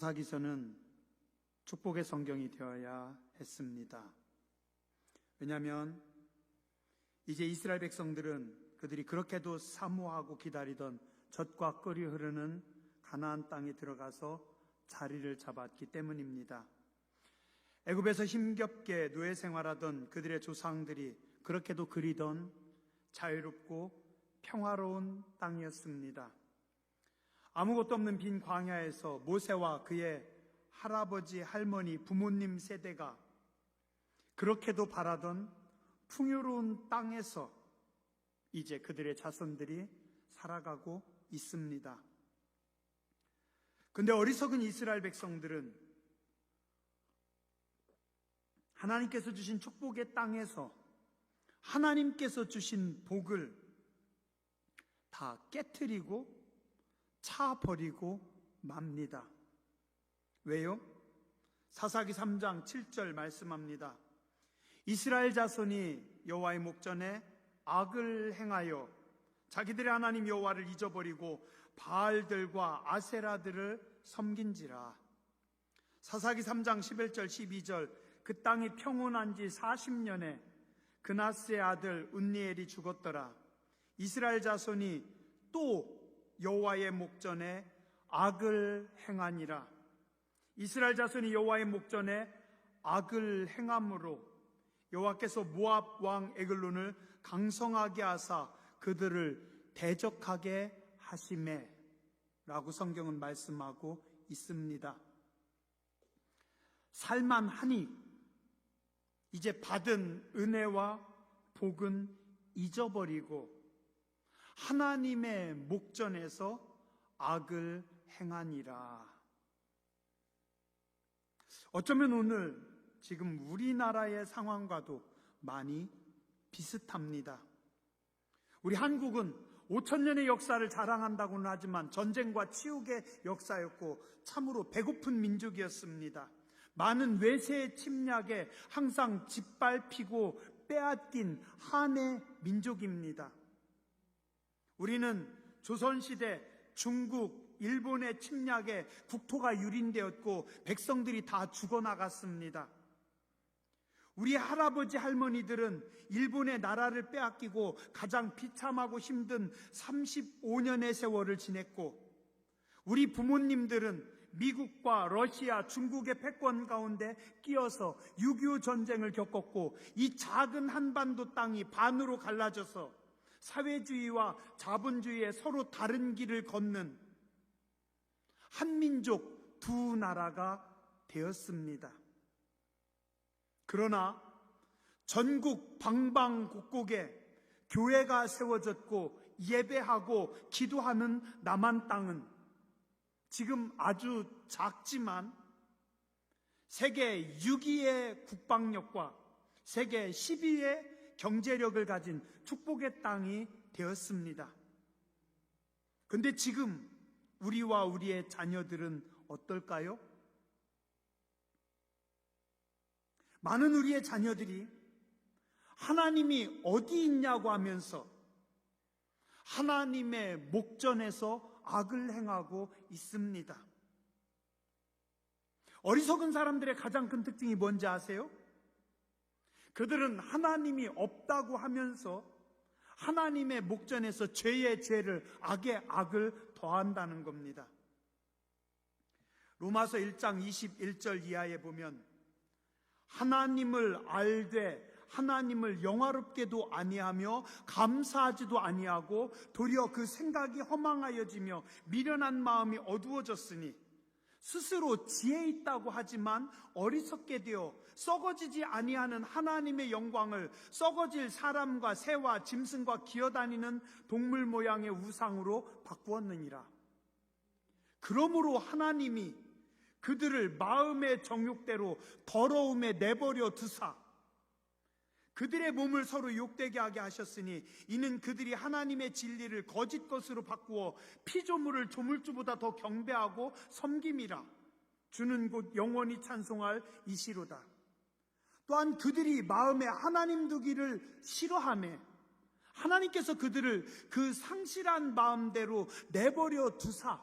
사사기서는 축복의 성경이 되어야 했습니다. 왜냐하면 이제 이스라엘 백성들은 그들이 그렇게도 사모하고 기다리던 젖과 꿀이 흐르는 가나안 땅에 들어가서 자리를 잡았기 때문입니다. 애굽에서 힘겹게 노예 생활하던 그들의 조상들이 그렇게도 그리던 자유롭고 평화로운 땅이었습니다. 아무것도 없는 빈 광야에서 모세와 그의 할아버지, 할머니, 부모님 세대가 그렇게도 바라던 풍요로운 땅에서 이제 그들의 자손들이 살아가고 있습니다. 근데 어리석은 이스라엘 백성들은 하나님께서 주신 축복의 땅에서 하나님께서 주신 복을 다 깨트리고 차버리고 맙니다. 왜요? 사사기 3장 7절 말씀합니다. 이스라엘 자손이 여호와의 목전에 악을 행하여 자기들의 하나님 여호와를 잊어버리고 바알들과 아세라들을 섬긴지라. 사사기 3장 11절 12절 그 땅이 평온한 지 40년에 그나스의 아들 운니엘이 죽었더라. 이스라엘 자손이 또 여호와의 목전에 악을 행하니라. 이스라엘 자손이 여호와의 목전에 악을 행함으로 여호와께서 모압 왕 에글론을 강성하게 하사 그들을 대적하게 하시매 라고 성경은 말씀하고 있습니다. 살만하니 이제 받은 은혜와 복은 잊어버리고 하나님의 목전에서 악을 행하니라. 어쩌면 오늘 지금 우리나라의 상황과도 많이 비슷합니다. 우리 한국은 5,000년의 역사를 자랑한다고는 하지만 전쟁과 치욕의 역사였고 참으로 배고픈 민족이었습니다. 많은 외세의 침략에 항상 짓밟히고 빼앗긴 한의 민족입니다. 우리는 조선시대 중국, 일본의 침략에 국토가 유린되었고 백성들이 다 죽어나갔습니다. 우리 할아버지 할머니들은 일본의 나라를 빼앗기고 가장 비참하고 힘든 35년의 세월을 지냈고 우리 부모님들은 미국과 러시아, 중국의 패권 가운데 끼어서 6.25 전쟁을 겪었고 이 작은 한반도 땅이 반으로 갈라져서 사회주의와 자본주의의 서로 다른 길을 걷는 한민족 두 나라가 되었습니다. 그러나 전국 방방곡곡에 교회가 세워졌고 예배하고 기도하는 남한 땅은 지금 아주 작지만 세계 6위의 국방력과 세계 10위의 경제력을 가진 축복의 땅이 되었습니다. 그런데 지금 우리와 우리의 자녀들은 어떨까요? 많은 우리의 자녀들이 하나님이 어디 있냐고 하면서 하나님의 목전에서 악을 행하고 있습니다. 어리석은 사람들의 가장 큰 특징이 뭔지 아세요? 그들은 하나님이 없다고 하면서 하나님의 목전에서 죄의 죄를, 악의 악을 더한다는 겁니다. 로마서 1장 21절 이하에 보면 하나님을 알되 하나님을 영화롭게도 아니하며 감사하지도 아니하고 도리어 그 생각이 허망하여지며 미련한 마음이 어두워졌으니 스스로 지혜 있다고 하지만 어리석게 되어 썩어지지 아니하는 하나님의 영광을 썩어질 사람과 새와 짐승과 기어다니는 동물 모양의 우상으로 바꾸었느니라. 그러므로 하나님이 그들을 마음의 정욕대로 더러움에 내버려 두사 그들의 몸을 서로 욕되게 하게 하셨으니 이는 그들이 하나님의 진리를 거짓 것으로 바꾸어 피조물을 조물주보다 더 경배하고 섬김이라. 주는 곧 영원히 찬송할 이시로다. 또한 그들이 마음에 하나님 두기를 싫어하며 하나님께서 그들을 그 상실한 마음대로 내버려 두사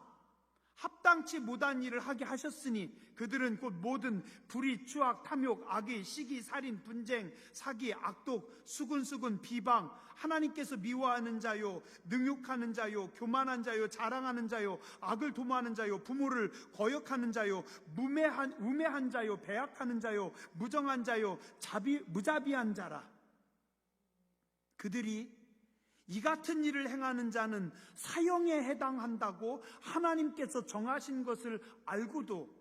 합당치 못한 일을 하게 하셨으니 그들은 곧 모든 불의, 추악, 탐욕, 악의, 시기, 살인, 분쟁, 사기, 악독, 수군수군, 비방, 하나님께서 미워하는 자요, 능욕하는 자요, 교만한 자요, 자랑하는 자요, 악을 도모하는 자요, 부모를 거역하는 자요, 우매한 자요, 배약하는 자요, 무정한 자요, 무자비한 자라. 그들이 이 같은 일을 행하는 자는 사형에 해당한다고 하나님께서 정하신 것을 알고도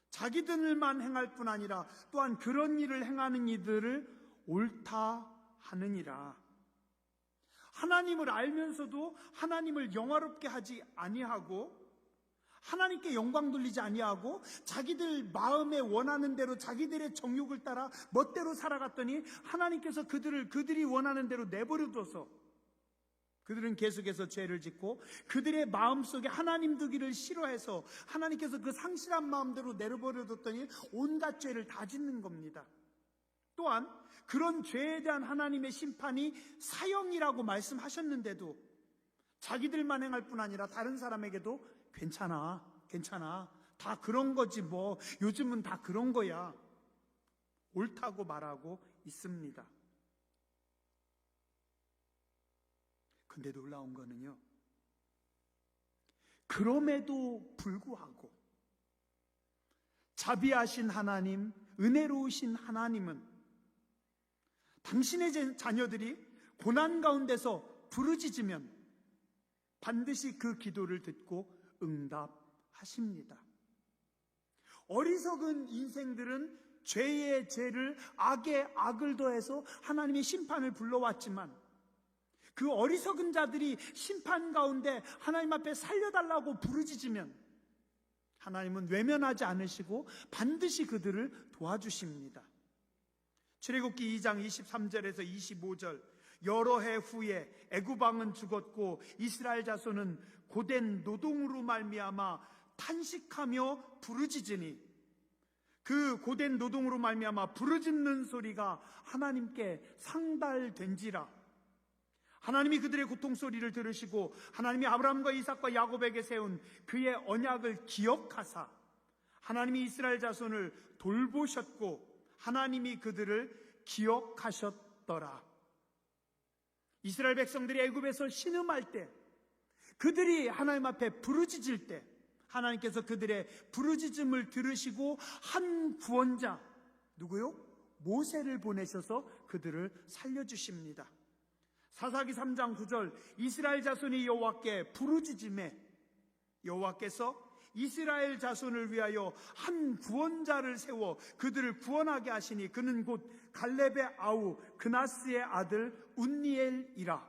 자기들만 행할 뿐 아니라 또한 그런 일을 행하는 이들을 옳다 하느니라. 하나님을 알면서도 하나님을 영화롭게 하지 아니하고 하나님께 영광 돌리지 아니하고 자기들 마음에 원하는 대로 자기들의 정욕을 따라 멋대로 살아갔더니 하나님께서 그들이 원하는 대로 내버려둬서 그들은 계속해서 죄를 짓고 그들의 마음속에 하나님 두기를 싫어해서 하나님께서 그 상실한 마음대로 내버려뒀더니 온갖 죄를 다 짓는 겁니다. 또한 그런 죄에 대한 하나님의 심판이 사형이라고 말씀하셨는데도 자기들만 행할 뿐 아니라 다른 사람에게도 괜찮아 다 그런 거지 뭐 요즘은 다 그런 거야 옳다고 말하고 있습니다. 근데 놀라운 거는요, 그럼에도 불구하고 자비하신 하나님, 은혜로우신 하나님은 당신의 자녀들이 고난 가운데서 부르짖으면 반드시 그 기도를 듣고 응답하십니다. 어리석은 인생들은 죄의 죄를 악에 악을 더해서 하나님의 심판을 불러왔지만 그 어리석은 자들이 심판 가운데 하나님 앞에 살려달라고 부르짖으면 하나님은 외면하지 않으시고 반드시 그들을 도와주십니다. 출애굽기 2장 23절에서 25절, 여러 해 후에 애굽 왕은 죽었고 이스라엘 자손은 고된 노동으로 말미암아 탄식하며 부르짖으니 그 고된 노동으로 말미암아 부르짖는 소리가 하나님께 상달된지라. 하나님이 그들의 고통 소리를 들으시고 하나님이 아브라함과 이삭과 야곱에게 세운 그의 언약을 기억하사 하나님이 이스라엘 자손을 돌보셨고 하나님이 그들을 기억하셨더라. 이스라엘 백성들이 애굽에서 신음할 때, 그들이 하나님 앞에 부르짖을 때 하나님께서 그들의 부르짖음을 들으시고 한 구원자, 누구요? 모세를 보내셔서 그들을 살려주십니다. 사사기 3장 9절, 이스라엘 자손이 여호와께 부르짖음에 여호와께서 이스라엘 자손을 위하여 한 구원자를 세워 그들을 구원하게 하시니 그는 곧 갈렙의 아우 그나스의 아들 운니엘이라.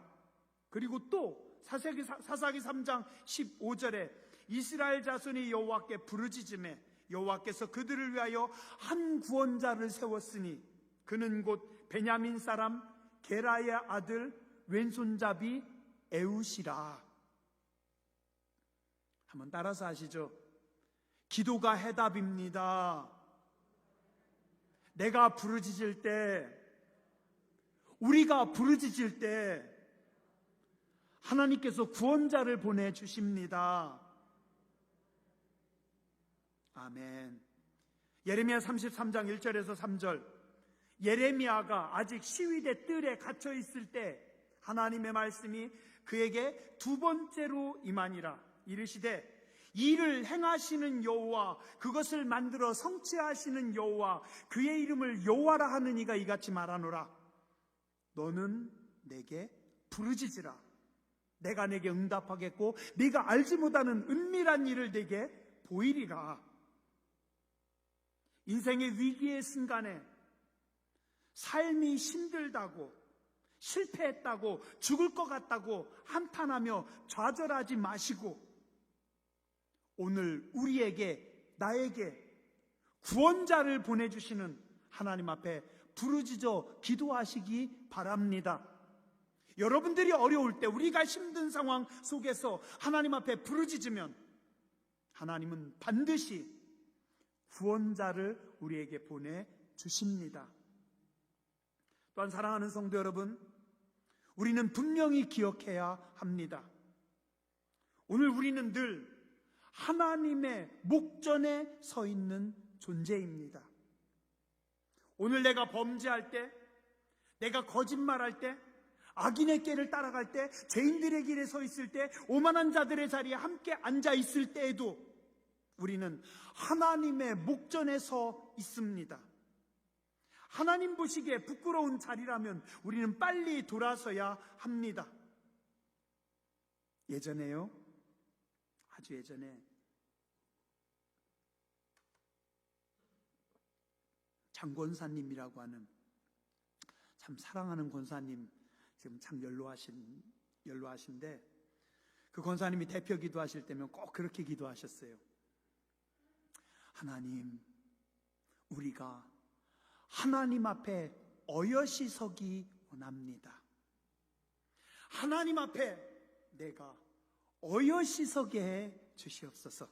그리고 또 사사기 3장 15절에 이스라엘 자손이 여호와께 부르짖음에 여호와께서 그들을 위하여 한 구원자를 세웠으니 그는 곧 베냐민 사람 게라의 아들 왼손잡이 에웃이라. 한번 따라서 하시죠. 기도가 해답입니다. 내가 부르짖을 때, 우리가 부르짖을 때 하나님께서 구원자를 보내주십니다. 아멘. 예레미야 33장 1절에서 3절, 예레미야가 아직 시위대 뜰에 갇혀 있을 때 하나님의 말씀이 그에게 두 번째로 임하니라. 이르시되 이를 행하시는 여호와, 그것을 만들어 성취하시는 여호와, 그의 이름을 여호와라 하는 이가 이같이 말하노라. 너는 내게 부르짖으라. 내가 내게 응답하겠고 네가 알지 못하는 은밀한 일을 내게 보이리라. 인생의 위기의 순간에 삶이 힘들다고, 실패했다고, 죽을 것 같다고 한탄하며 좌절하지 마시고 오늘 우리에게, 나에게 구원자를 보내주시는 하나님 앞에 부르짖어 기도하시기 바랍니다. 여러분들이 어려울 때, 우리가 힘든 상황 속에서 하나님 앞에 부르짖으면 하나님은 반드시 구원자를 우리에게 보내주십니다. 또한 사랑하는 성도 여러분, 우리는 분명히 기억해야 합니다. 오늘 우리는 늘 하나님의 목전에 서 있는 존재입니다. 오늘 내가 범죄할 때, 내가 거짓말할 때, 악인의 길을 따라갈 때, 죄인들의 길에 서 있을 때, 오만한 자들의 자리에 함께 앉아 있을 때에도 우리는 하나님의 목전에 서 있습니다. 하나님 보시기에 부끄러운 자리라면 우리는 빨리 돌아서야 합니다. 예전에요, 아주 예전에 장 권사님이라고 하는 참 사랑하는 권사님, 지금 참 연로하신데 그 권사님이 대표 기도하실 때면 꼭 그렇게 기도하셨어요. 하나님, 우리가 하나님 앞에 어여시 서기 원합니다. 하나님 앞에 내가 어여시 서게 해 주시옵소서.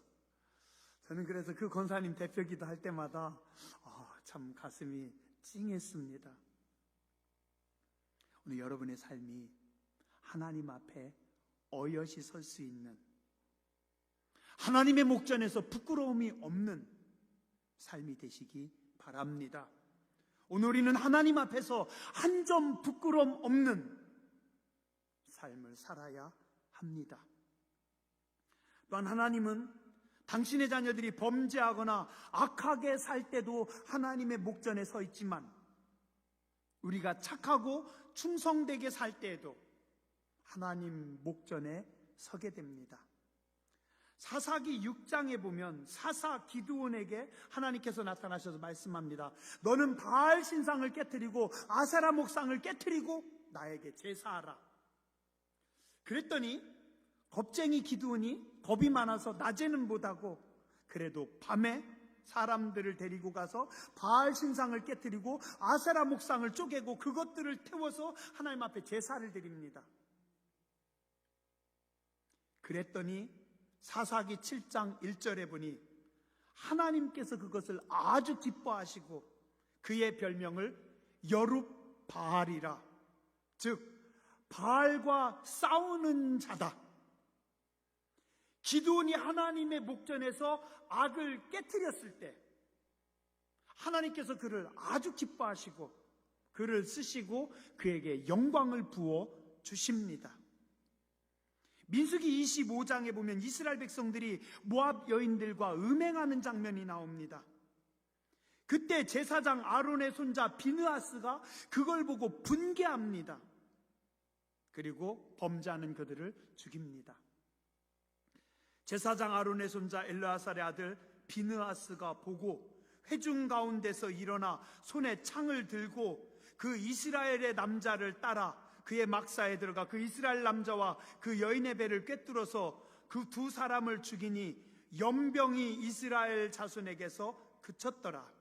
저는 그래서 그 권사님 대표 기도할 때마다 참 가슴이 찡했습니다. 오늘 여러분의 삶이 하나님 앞에 어여시 설 수 있는, 하나님의 목전에서 부끄러움이 없는 삶이 되시기 바랍니다. 오늘 우리는 하나님 앞에서 한 점 부끄러움 없는 삶을 살아야 합니다. 또한 하나님은 당신의 자녀들이 범죄하거나 악하게 살 때도 하나님의 목전에 서 있지만, 우리가 착하고 충성되게 살 때에도 하나님 목전에 서게 됩니다. 사사기 6장에 보면 사사 기드온에게 하나님께서 나타나셔서 말씀합니다. 너는 바알 신상을 깨트리고 아세라 목상을 깨트리고 나에게 제사하라. 그랬더니 겁쟁이 기드온이 겁이 많아서 낮에는 못하고 그래도 밤에 사람들을 데리고 가서 바알 신상을 깨트리고 아세라 목상을 쪼개고 그것들을 태워서 하나님 앞에 제사를 드립니다. 그랬더니 사사기 7장 1절에 보니 하나님께서 그것을 아주 기뻐하시고 그의 별명을 여룹바알이라, 즉 바알과 싸우는 자다. 기드온이 하나님의 목전에서 악을 깨트렸을 때 하나님께서 그를 아주 기뻐하시고 그를 쓰시고 그에게 영광을 부어 주십니다. 민수기 25장에 보면 이스라엘 백성들이 모압 여인들과 음행하는 장면이 나옵니다. 그때 제사장 아론의 손자 비느하스가 그걸 보고 분개합니다. 그리고 범죄하는 그들을 죽입니다. 제사장 아론의 손자 엘르아살의 아들 비느하스가 보고 회중 가운데서 일어나 손에 창을 들고 그 이스라엘의 남자를 따라 그의 막사에 들어가 그 이스라엘 남자와 그 여인의 배를 꿰뚫어서 그 두 사람을 죽이니 연병이 이스라엘 자손에게서 그쳤더라.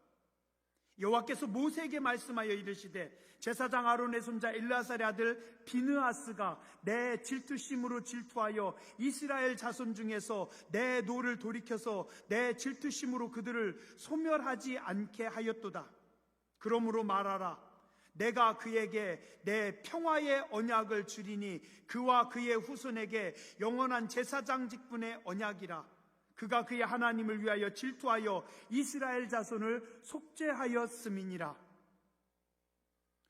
여호와께서 모세에게 말씀하여 이르시되 제사장 아론의 손자 엘르아살의 아들 비느하스가 내 질투심으로 질투하여 이스라엘 자손 중에서 내 노를 돌이켜서 내 질투심으로 그들을 소멸하지 않게 하였도다. 그러므로 말하라. 내가 그에게 내 평화의 언약을 주리니 그와 그의 후손에게 영원한 제사장 직분의 언약이라. 그가 그의 하나님을 위하여 질투하여 이스라엘 자손을 속죄하였음이니라.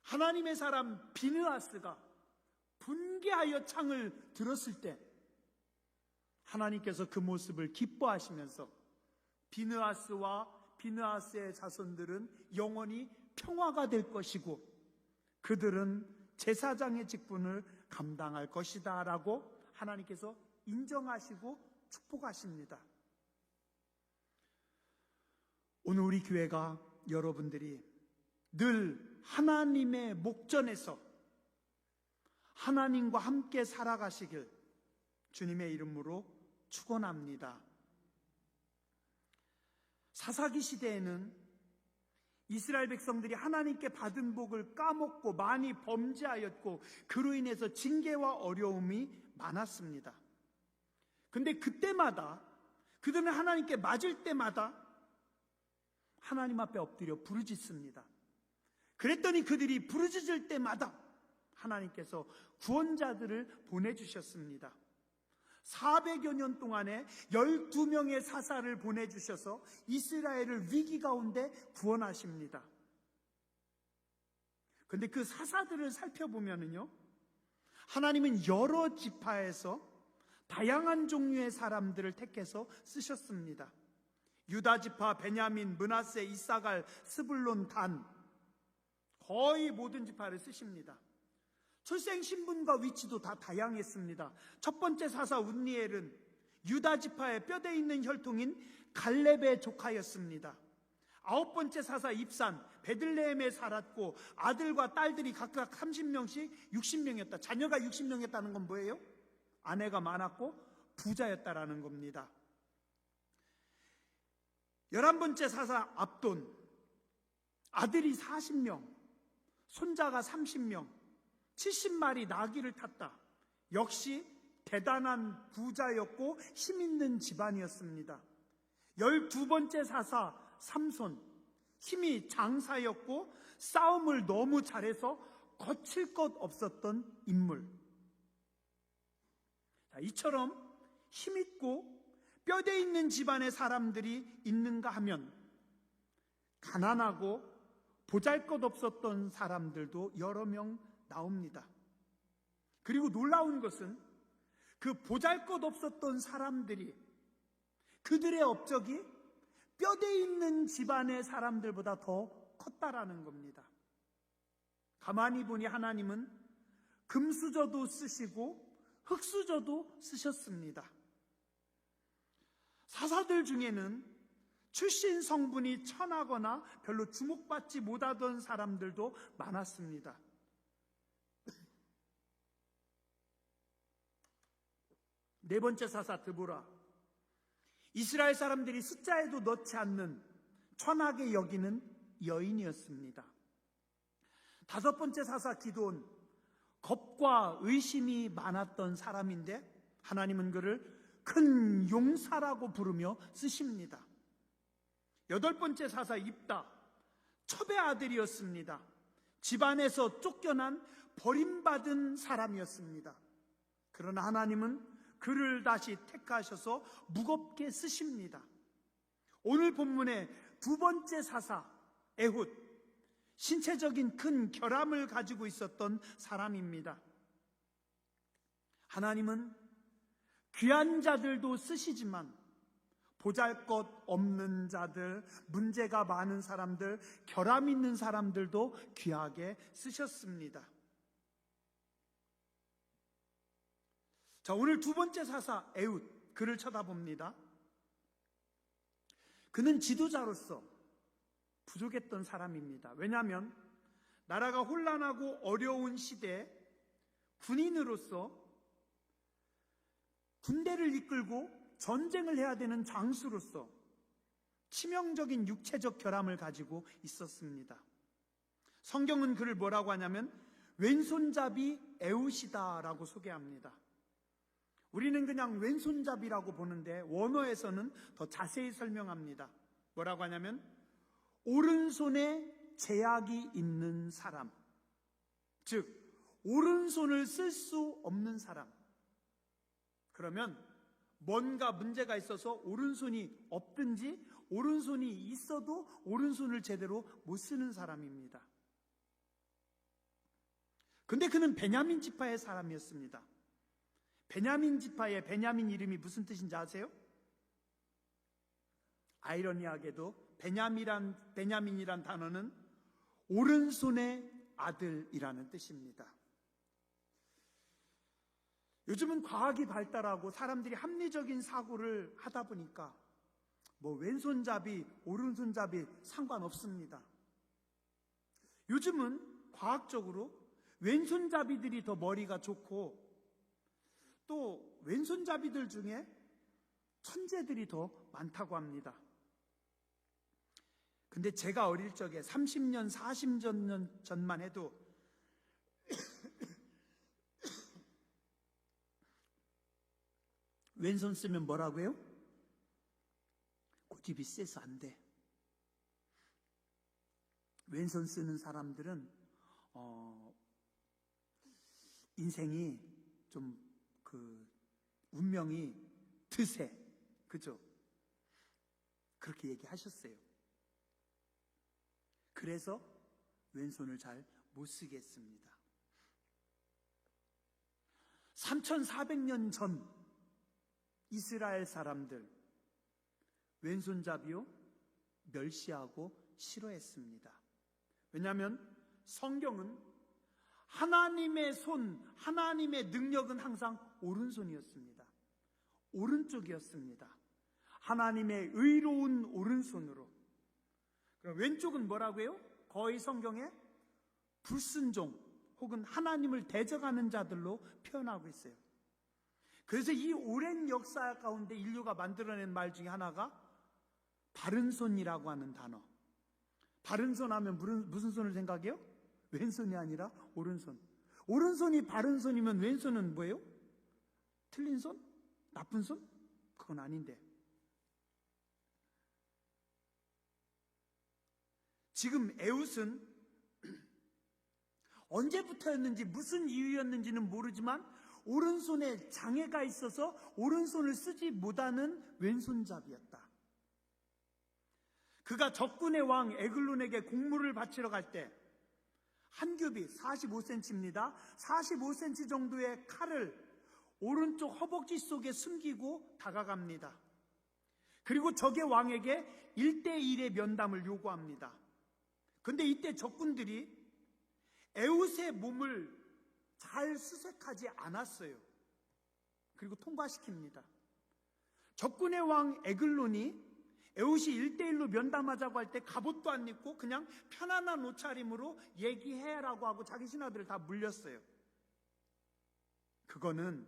하나님의 사람 비느하스가 분개하여 창을 들었을 때 하나님께서 그 모습을 기뻐하시면서 비느하스와 비느하스의 자손들은 영원히 평화가 될 것이고 그들은 제사장의 직분을 감당할 것이다 라고 하나님께서 인정하시고 축복하십니다. 오늘 우리 교회가 여러분들이 늘 하나님의 목전에서 하나님과 함께 살아가시길 주님의 이름으로 축원합니다. 사사기 시대에는 이스라엘 백성들이 하나님께 받은 복을 까먹고 많이 범죄하였고 그로 인해서 징계와 어려움이 많았습니다. 근데 그때마다 그들은 하나님께 맞을 때마다 하나님 앞에 엎드려 부르짖습니다. 그랬더니 그들이 부르짖을 때마다 하나님께서 구원자들을 보내주셨습니다. 400여 년 동안에 12명의 사사를 보내주셔서 이스라엘을 위기 가운데 구원하십니다. 그런데 그 사사들을 살펴보면요, 하나님은 여러 지파에서 다양한 종류의 사람들을 택해서 쓰셨습니다. 유다 지파, 베냐민, 므낫세, 이사갈, 스불론, 단, 거의 모든 지파를 쓰십니다. 출생 신분과 위치도 다 다양했습니다. 첫 번째 사사 운니엘은 유다 지파의 뼈대 있는 혈통인 갈렙의 조카였습니다. 아홉 번째 사사 입산, 베들레헴에 살았고 아들과 딸들이 각각 30명씩 60명이었다. 자녀가 60명이었다는 건 뭐예요? 아내가 많았고 부자였다라는 겁니다. 11번째 사사 압돈, 아들이 40명, 손자가 30명, 70마리 나귀를 탔다. 역시 대단한 부자였고 힘 있는 집안이었습니다. 12번째 사사 삼손, 힘이 장사였고 싸움을 너무 잘해서 거칠 것 없었던 인물. 이처럼 힘있고 뼈대 있는 집안의 사람들이 있는가 하면 가난하고 보잘것없었던 사람들도 여러 명 나옵니다. 그리고 놀라운 것은 그 보잘것없었던 사람들이, 그들의 업적이 뼈대 있는 집안의 사람들보다 더 컸다라는 겁니다. 가만히 보니 하나님은 금수저도 쓰시고 흙수저도 쓰셨습니다. 사사들 중에는 출신 성분이 천하거나 별로 주목받지 못하던 사람들도 많았습니다. 네 번째 사사 드보라, 이스라엘 사람들이 숫자에도 넣지 않는 천하게 여기는 여인이었습니다. 다섯 번째 사사 기드온, 겁과 의심이 많았던 사람인데 하나님은 그를 큰 용사라고 부르며 쓰십니다. 여덟 번째 사사 입다, 첩의 아들이었습니다. 집안에서 쫓겨난 버림받은 사람이었습니다. 그러나 하나님은 그를 다시 택하셔서 무겁게 쓰십니다. 오늘 본문의 두 번째 사사 에훗, 신체적인 큰 결함을 가지고 있었던 사람입니다. 하나님은 귀한 자들도 쓰시지만 보잘것 없는 자들, 문제가 많은 사람들, 결함 있는 사람들도 귀하게 쓰셨습니다. 자, 오늘 두 번째 사사 에훗, 그를 쳐다봅니다. 그는 지도자로서 부족했던 사람입니다. 왜냐하면 나라가 혼란하고 어려운 시대에 군인으로서 군대를 이끌고 전쟁을 해야 되는 장수로서 치명적인 육체적 결함을 가지고 있었습니다. 성경은 그를 뭐라고 하냐면 왼손잡이 에훗이다라고 소개합니다. 우리는 그냥 왼손잡이라고 보는데 원어에서는 더 자세히 설명합니다. 뭐라고 하냐면 오른손에 제약이 있는 사람, 즉 오른손을 쓸 수 없는 사람. 그러면 뭔가 문제가 있어서 오른손이 없든지 오른손이 있어도 오른손을 제대로 못 쓰는 사람입니다. 근데 그는 베냐민 지파의 사람이었습니다. 베냐민 지파의 베냐민 이름이 무슨 뜻인지 아세요? 아이러니하게도 베냐민이란 단어는 오른손의 아들이라는 뜻입니다. 요즘은 과학이 발달하고 사람들이 합리적인 사고를 하다 보니까 뭐 왼손잡이, 오른손잡이 상관없습니다. 요즘은 과학적으로 왼손잡이들이 더 머리가 좋고 또 왼손잡이들 중에 천재들이 더 많다고 합니다. 근데 제가 어릴 적에 30년, 40년 전만 해도 왼손 쓰면 뭐라고요? 고집이 세서 안 돼. 왼손 쓰는 사람들은 인생이 좀 운명이 드세. 그죠? 그렇게 얘기하셨어요. 그래서 왼손을 잘 못 쓰겠습니다. 3400년 전 이스라엘 사람들 왼손잡이요 멸시하고 싫어했습니다. 왜냐하면 성경은 하나님의 손, 하나님의 능력은 항상 오른손이었습니다. 오른쪽이었습니다. 하나님의 의로운 오른손으로. 그럼 왼쪽은 뭐라고요? 거의 성경에 불순종 혹은 하나님을 대적하는 자들로 표현하고 있어요. 그래서 이 오랜 역사 가운데 인류가 만들어낸 말 중에 하나가 바른 손이라고 하는 단어. 바른 손 하면 무슨 손을 생각해요? 왼손이 아니라 오른손. 오른손이 바른 손이면 왼손은 뭐예요? 틀린 손? 나쁜 손? 그건 아닌데. 지금 에웃은 언제부터였는지 무슨 이유였는지는 모르지만 오른손에 장애가 있어서 오른손을 쓰지 못하는 왼손잡이였다. 그가 적군의 왕 에글론에게 공물을 바치러 갈 때 한 겹이 45cm입니다. 45cm 정도의 칼을 오른쪽 허벅지 속에 숨기고 다가갑니다. 그리고 적의 왕에게 1대1의 면담을 요구합니다. 근데 이때 적군들이 에웃의 몸을 잘 수색하지 않았어요. 그리고 통과시킵니다. 적군의 왕 에글론이 에웃이 1대1로 면담하자고 할 때 갑옷도 안 입고 그냥 편안한 옷차림으로 얘기해라고 하고 자기 신하들을 다 물렸어요. 그거는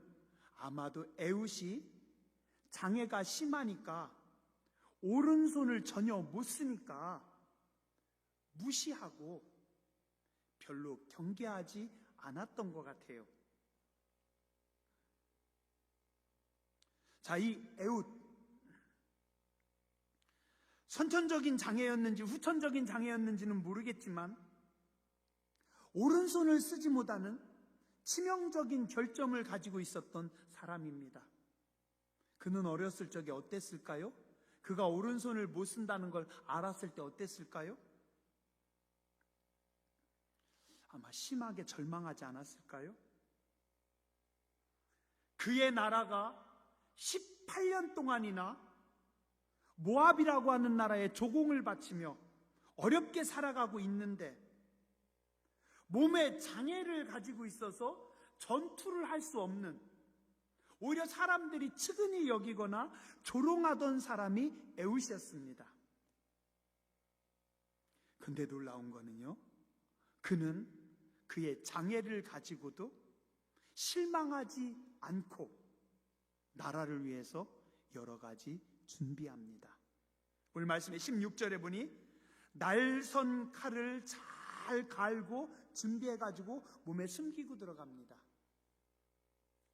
아마도 에웃이 장애가 심하니까 오른손을 전혀 못 쓰니까 무시하고 별로 경계하지 않았던 것 같아요. 자, 이 에웃 선천적인 장애였는지 후천적인 장애였는지는 모르겠지만 오른손을 쓰지 못하는 치명적인 결점을 가지고 있었던 사람입니다. 그는 어렸을 적에 어땠을까요? 그가 오른손을 못 쓴다는 걸 알았을 때 어땠을까요? 아마 심하게 절망하지 않았을까요? 그의 나라가 18년 동안이나 모압이라고 하는 나라에 조공을 바치며 어렵게 살아가고 있는데 몸에 장애를 가지고 있어서 전투를 할 수 없는, 오히려 사람들이 측은히 여기거나 조롱하던 사람이 에웃이었습니다. 근데 놀라운 거는요, 그는 그의 장애를 가지고도 실망하지 않고 나라를 위해서 여러 가지 준비합니다. 오늘 말씀의 16절에 보니 날선 칼을 잘 갈고 준비해가지고 몸에 숨기고 들어갑니다.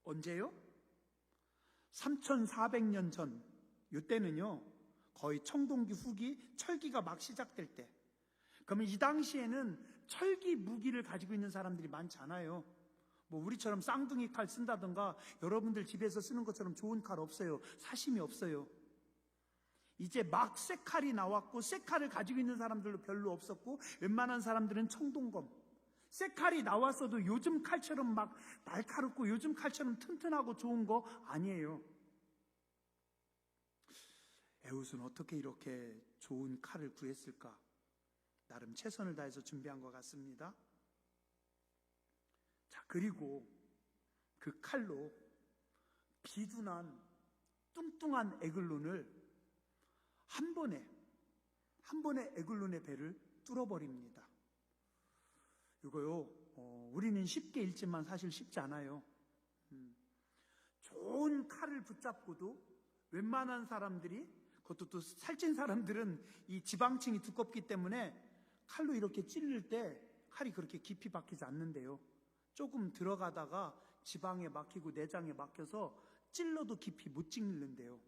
언제요? 3400년 전, 이때는요 거의 청동기 후기 철기가 막 시작될 때. 그러면 이 당시에는 철기 무기를 가지고 있는 사람들이 많잖아요. 뭐 우리처럼 쌍둥이 칼 쓴다던가 여러분들 집에서 쓰는 것처럼 좋은 칼 없어요. 사심이 없어요. 이제 막 쇠칼이 나왔고 쇠칼을 가지고 있는 사람들도 별로 없었고 웬만한 사람들은 청동검. 쇠칼이 나왔어도 요즘 칼처럼 막 날카롭고 요즘 칼처럼 튼튼하고 좋은 거 아니에요. 에웃은 어떻게 이렇게 좋은 칼을 구했을까? 나름 최선을 다해서 준비한 것 같습니다. 자, 그리고 그 칼로 비둔한 뚱뚱한 에글론을 한 번에 에글론의 배를 뚫어버립니다. 이거요, 우리는 쉽게 읽지만 사실 쉽지 않아요. 좋은 칼을 붙잡고도 웬만한 사람들이, 그것도 또 살찐 사람들은 이 지방층이 두껍기 때문에 칼로 이렇게 찔릴 때 칼이 그렇게 깊이 박히지 않는데요. 조금 들어가다가 지방에 막히고 내장에 막혀서 찔러도 깊이 못 찔는데요.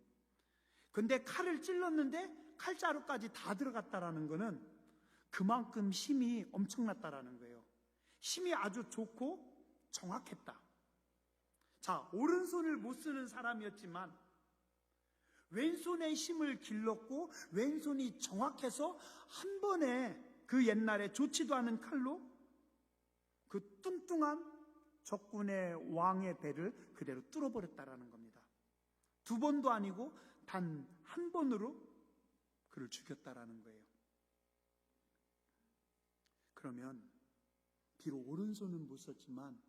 근데 칼을 찔렀는데 칼자루까지 다 들어갔다라는 거는 그만큼 힘이 엄청났다라는 거예요. 힘이 아주 좋고 정확했다. 자, 오른손을 못 쓰는 사람이었지만 왼손의 힘을 길렀고 왼손이 정확해서 한 번에 그 옛날에 좋지도 않은 칼로 그 뚱뚱한 적군의 왕의 배를 그대로 뚫어버렸다라는 겁니다. 두 번도 아니고 단 한 번으로 그를 죽였다라는 거예요. 그러면 비록 오른손은 못 썼지만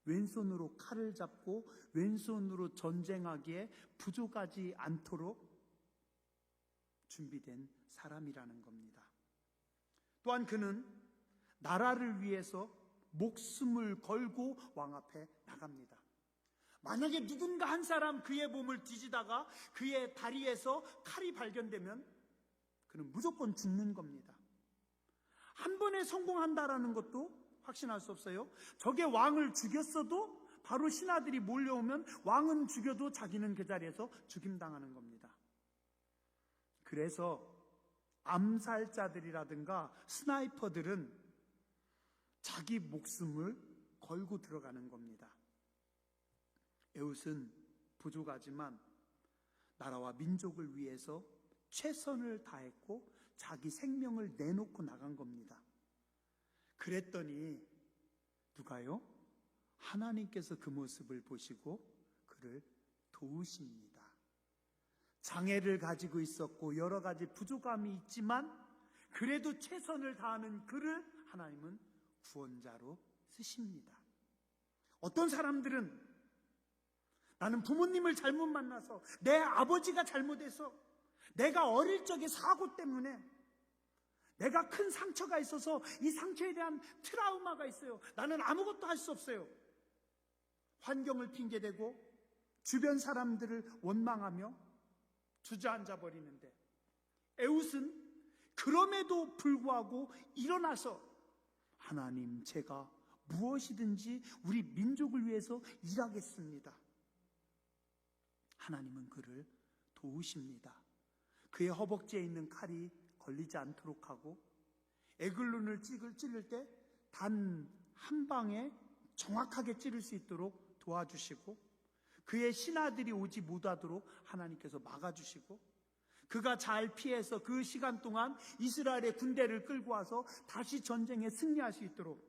왼손으로 칼을 잡고 왼손으로 전쟁하기에 부족하지 않도록 준비된 사람이라는 겁니다. 또한 그는 나라를 위해서 목숨을 걸고 왕 앞에 나갑니다. 만약에 누군가 한 사람 그의 몸을 뒤지다가 그의 다리에서 칼이 발견되면 그는 무조건 죽는 겁니다. 한 번에 성공한다라는 것도 확신할 수 없어요. 적의 왕을 죽였어도 바로 신하들이 몰려오면 왕은 죽여도 자기는 그 자리에서 죽임당하는 겁니다. 그래서 암살자들이라든가 스나이퍼들은 자기 목숨을 걸고 들어가는 겁니다. 에웃은 부족하지만 나라와 민족을 위해서 최선을 다했고 자기 생명을 내놓고 나간 겁니다. 그랬더니 누가요? 하나님께서 그 모습을 보시고 그를 도우십니다. 장애를 가지고 있었고 여러 가지 부족함이 있지만 그래도 최선을 다하는 그를 하나님은 구원자로 쓰십니다. 어떤 사람들은 나는 부모님을 잘못 만나서 내 아버지가 잘못해서 내가 어릴 적에 사고 때문에 내가 큰 상처가 있어서 이 상처에 대한 트라우마가 있어요. 나는 아무것도 할 수 없어요. 환경을 핑계대고 주변 사람들을 원망하며 주저앉아 버리는데 에웃은 그럼에도 불구하고 일어나서 하나님, 제가 무엇이든지 우리 민족을 위해서 일하겠습니다. 하나님은 그를 도우십니다. 그의 허벅지에 있는 칼이 걸리지 않도록 하고 에글론을 찌를 때 단 한 방에 정확하게 찌를 수 있도록 도와주시고 그의 신하들이 오지 못하도록 하나님께서 막아주시고 그가 잘 피해서 그 시간 동안 이스라엘의 군대를 끌고 와서 다시 전쟁에 승리할 수 있도록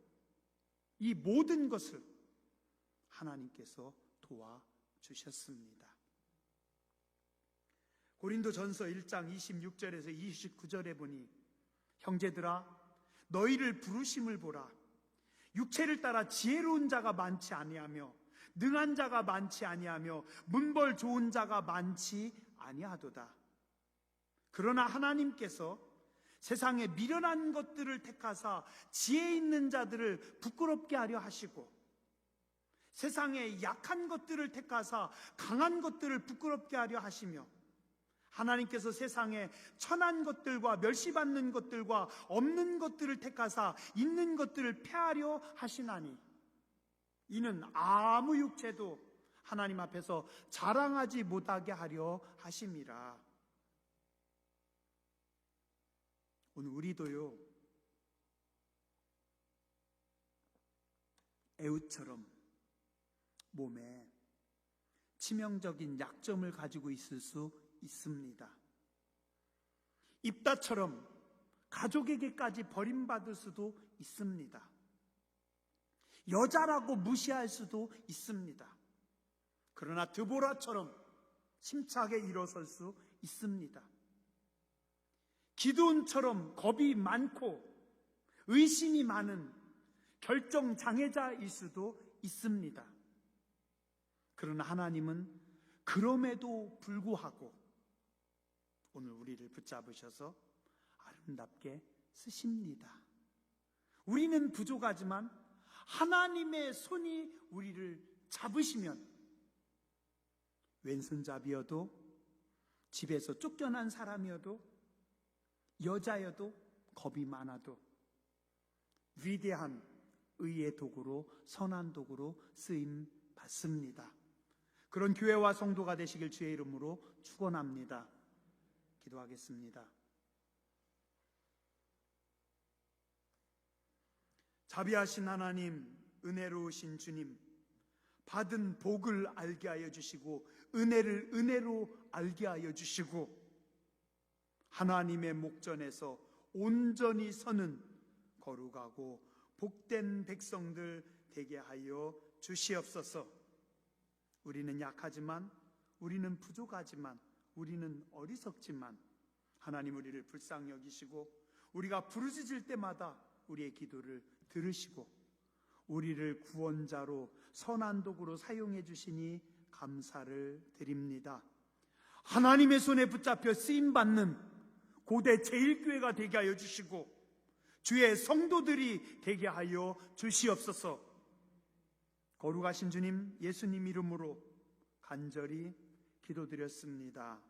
이 모든 것을 하나님께서 도와주셨습니다. 고린도전서 1장 26절에서 29절에 보니 형제들아 너희를 부르심을 보라. 육체를 따라 지혜로운 자가 많지 아니하며 능한 자가 많지 아니하며 문벌 좋은 자가 많지 아니하도다. 그러나 하나님께서 세상에 미련한 것들을 택하사 지혜 있는 자들을 부끄럽게 하려 하시고 세상에 약한 것들을 택하사 강한 것들을 부끄럽게 하려 하시며 하나님께서 세상에 천한 것들과 멸시받는 것들과 없는 것들을 택하사 있는 것들을 폐하려 하시나니 이는 아무 육체도 하나님 앞에서 자랑하지 못하게 하려 하심이라. 오늘 우리도요 에웃처럼 몸에 치명적인 약점을 가지고 있을 수 있습니다. 입다처럼 가족에게까지 버림받을 수도 있습니다. 여자라고 무시할 수도 있습니다. 그러나 드보라처럼 힘차게 일어설 수 있습니다. 기드온처럼 겁이 많고 의심이 많은 결정장애자일 수도 있습니다. 그러나 하나님은 그럼에도 불구하고 오늘 우리를 붙잡으셔서 아름답게 쓰십니다. 우리는 부족하지만 하나님의 손이 우리를 잡으시면 왼손잡이여도 집에서 쫓겨난 사람이어도 여자여도 겁이 많아도 위대한 의의 도구로 선한 도구로 쓰임 받습니다. 그런 교회와 성도가 되시길 주의 이름으로 축원합니다. 기도하겠습니다. 자비하신 하나님, 은혜로우신 주님, 받은 복을 알게 하여 주시고 은혜를 은혜로 알게 하여 주시고 하나님의 목전에서 온전히 서는 거룩하고 복된 백성들 되게 하여 주시옵소서. 우리는 약하지만, 우리는 부족하지만, 우리는 어리석지만 하나님 우리를 불쌍히 여기시고 우리가 부르짖을 때마다 우리의 기도를 들으시고 우리를 구원자로 선한 도구로 사용해 주시니 감사를 드립니다. 하나님의 손에 붙잡혀 쓰임받는 고대 제1교회가 되게 하여 주시고 주의 성도들이 되게 하여 주시옵소서. 거룩하신 주님, 예수님 이름으로 간절히 기도드렸습니다.